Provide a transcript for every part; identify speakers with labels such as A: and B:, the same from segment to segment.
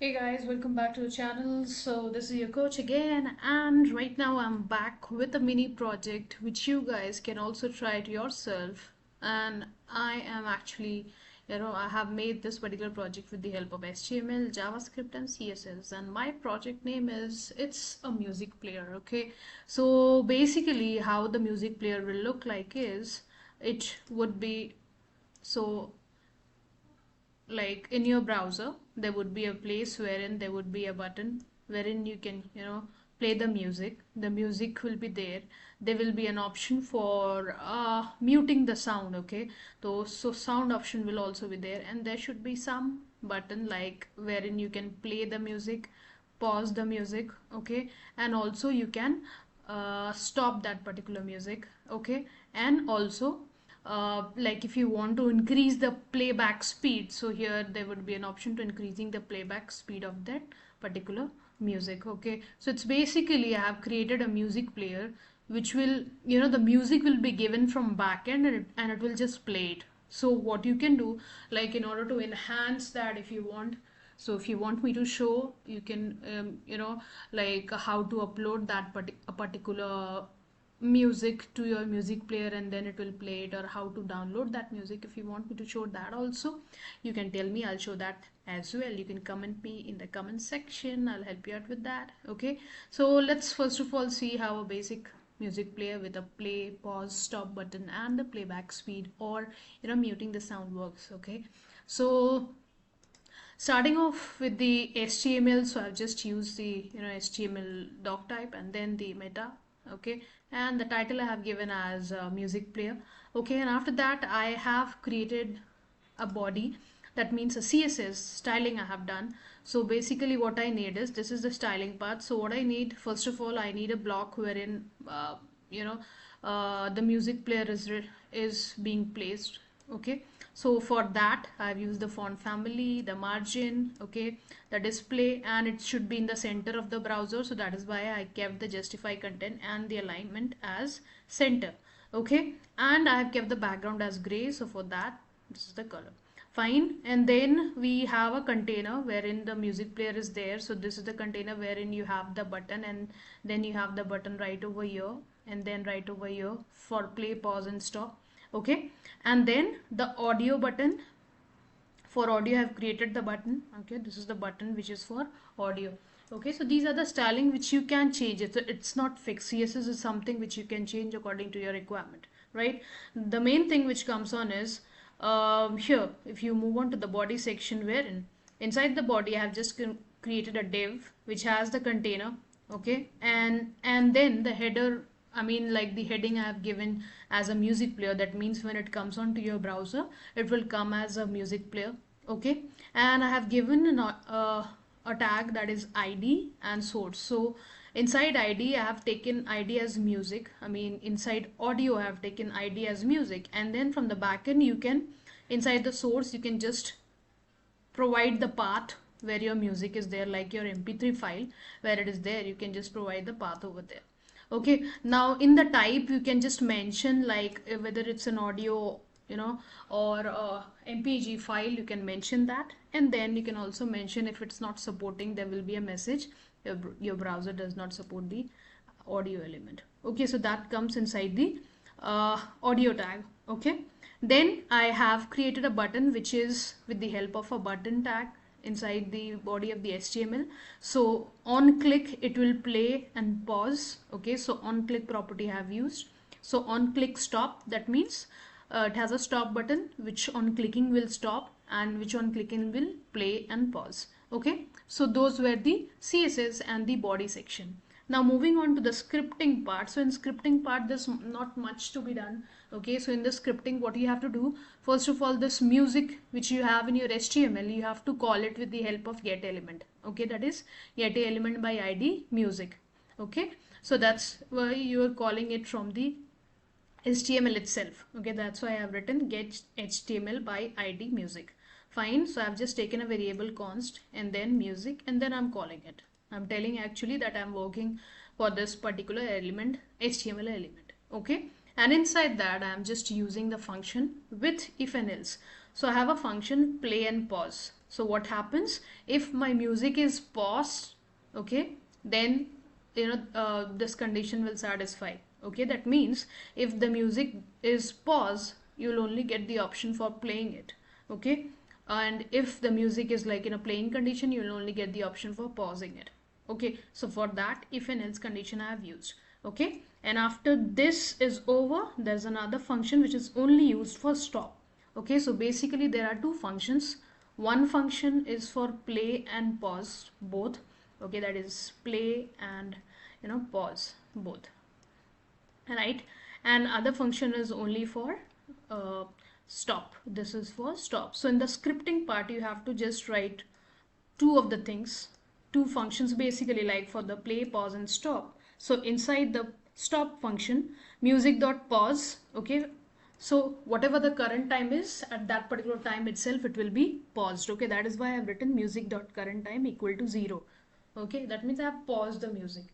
A: Hey guys, welcome back to the channel. So this is your coach again, and right now I'm back with a mini project which you guys can also try it yourself. And I am actually, I have made this particular project with the help of HTML, JavaScript, and CSS. And my project name is it's a music player. Okay, so basically how the music player will look like is it would be so like in your browser there would be a place wherein there would be a button wherein you can play the music will be there will be an option for muting the sound. Okay, so sound option will also be there, and there should be some button like wherein you can play the music, pause the music. Okay, and also you can stop that particular music. Okay, and also like if you want to increase the playback speed, so here there would be an option to increasing the playback speed of that particular music. Okay, so it's basically I have created a music player which will, the music will be given from backend, and it will just play it. So what you can do, like in order to enhance that, if you want, so if you want me to show, you can like how to upload that a particular music to your music player and then it will play it, or how to download that music. If you want me to show that also, you can tell me, I'll show that as well. You can comment me in the comment section, I'll help you out with that. Okay, so let's first of all see how a basic music player with a play, pause, stop button and the playback speed, or muting the sound works. Okay, so starting off with the HTML, so I've just used the HTML doc type and then the meta. Okay, and the title I have given as music player. Okay, and after that I have created a body, that means a CSS styling I have done. So basically what I need is, this is the styling part. So what I need, first of all, I need a block wherein the music player is being placed. Okay, so for that I've used the font family, the margin, okay, the display, and it should be in the center of the browser, so that is why I kept the justify content and the alignment as center. Okay, and I have kept the background as gray, so for that this is the color. Fine, and then we have a container wherein the music player is there. So this is the container wherein you have the button, and then you have the button right over here, and then right over here for play, pause and stop. Okay, and then the audio button, for audio I have created the button. Okay, this is the button which is for audio. Okay, so these are the styling which you can change. It's not fixed. CSS is something which you can change according to your requirement, right? The main thing which comes on is here, if you move on to the body section, wherein inside the body I have just created a div which has the container. Okay, and then the header, I mean like the heading I have given as a music player. That means when it comes onto your browser, it will come as a music player. Okay, and I have given a tag that is ID and source. So inside ID I have taken ID as music. I mean inside audio I have taken ID as music, and then from the backend you can, inside the source you can just provide the path where your music is there, like your mp3 file where it is there, you can just provide the path over there. Okay, now in the type you can just mention like whether it's an audio, or mpg file, you can mention that. And then you can also mention if it's not supporting, there will be a message, your browser does not support the audio element. Okay, so that comes inside the audio tag. Okay, then I have created a button which is with the help of a button tag inside the body of the HTML. So on click it will play and pause. Okay, so on click property I have used. So on click stop, that means it has a stop button which on clicking will stop, and which on clicking will play and pause. Okay, so those were the CSS and the body section. Now moving on to the scripting part. So in scripting part there's not much to be done. Okay, so in the scripting what you have to do, first of all, this music which you have in your HTML, you have to call it with the help of get element. Okay, that is get element by ID music. Okay, so that's why you are calling it from the HTML itself. Okay, that's why I have written get HTML by ID music. Fine, so I've just taken a variable const and then music, and then I'm calling it. I'm telling actually that I'm working for this particular element, HTML element. Okay, and inside that I'm just using the function with if and else. So I have a function play and pause. So what happens if my music is paused, okay, then this condition will satisfy. Okay, that means if the music is paused, you'll only get the option for playing it. Okay, and if the music is like in a playing condition, you'll only get the option for pausing it. Okay, so for that if and else condition I have used. Okay, and after this is over, there's another function which is only used for stop. Okay, so basically there are two functions. One function is for play and pause both. Okay, that is play and pause both, right? And other function is only for uh, stop. This is for stop. So in the scripting part you have to just write two of the things, two functions basically, like for the play, pause and stop. So inside the stop function, music dot pause, okay, so whatever the current time is at that particular time itself, it will be paused. Okay, that is why I've written music dot current time equal to 0. Okay, that means I have paused the music,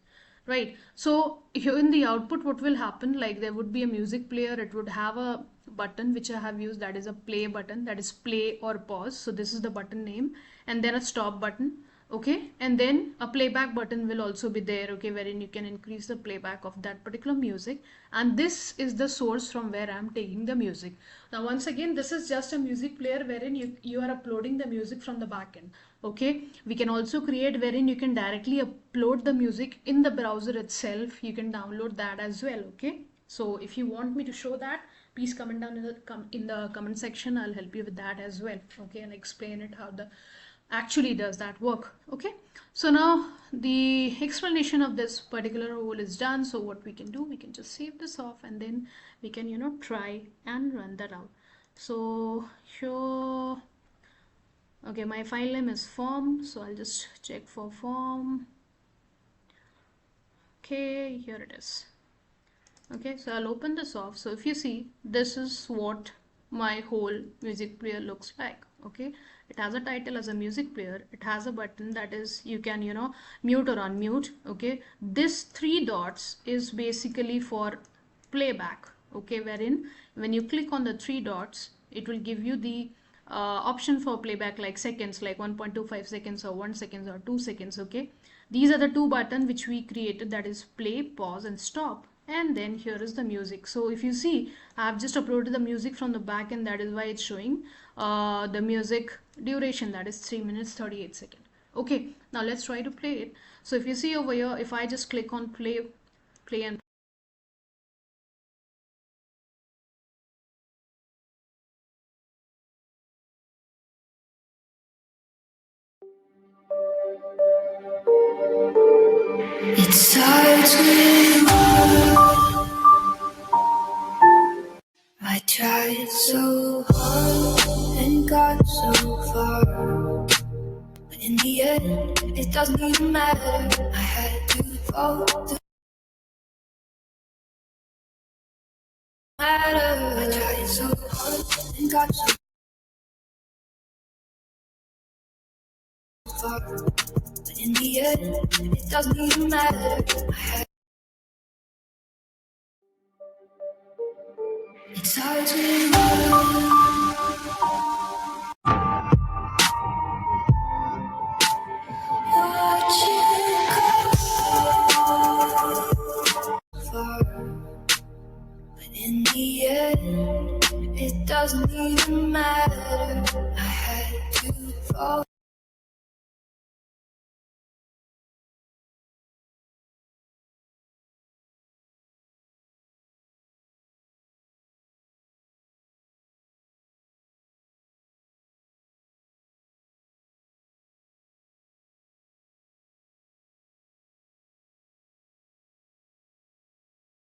A: right? So here in the output what will happen, like there would be a music player, it would have a button which I have used, that is a play button, that is play or pause. So this is the button name, and then a stop button. Okay, and then a playback button will also be there, okay, wherein you can increase the playback of that particular music, and this is the source from where I'm taking the music. Now once again, this is just a music player wherein you are uploading the music from the backend. Okay, we can also create wherein you can directly upload the music in the browser itself. You can download that as well. Okay, so if you want me to show that, please comment down in the comment section. I'll help you with that as well. Okay, and explain it how the actually does that work. Okay, so now the explanation of this particular rule is done. So what we can do, we can just save this off and then we can try and run that out. So here, okay, my file name is form, so I'll just check for form. Okay, here it is. Okay, so I'll open this off. So if you see, this is what my whole music player looks like. Okay, it has a title as a music player, it has a button that is you can mute or unmute. Okay, this three dots is basically for playback. Okay, wherein when you click on the three dots, it will give you the option for playback, like seconds, like 1.25 seconds or 1 second or 2 seconds. Okay, these are the two buttons which we created, that is play, pause and stop. And then here is the music. So if you see, I have just uploaded the music from the back, and that is why it's showing the music duration, that is 3 minutes 38 seconds. Okay, now let's try to play it. So if you see over here, if I just click on play and
B: It starts with I tried so hard and got so far, but in the end, it doesn't even matter. I had to fall to matter. I tried so hard and got so far, but in the end, it doesn't even matter. It starts with what you go far, but in the end, it doesn't even matter. I had to fall.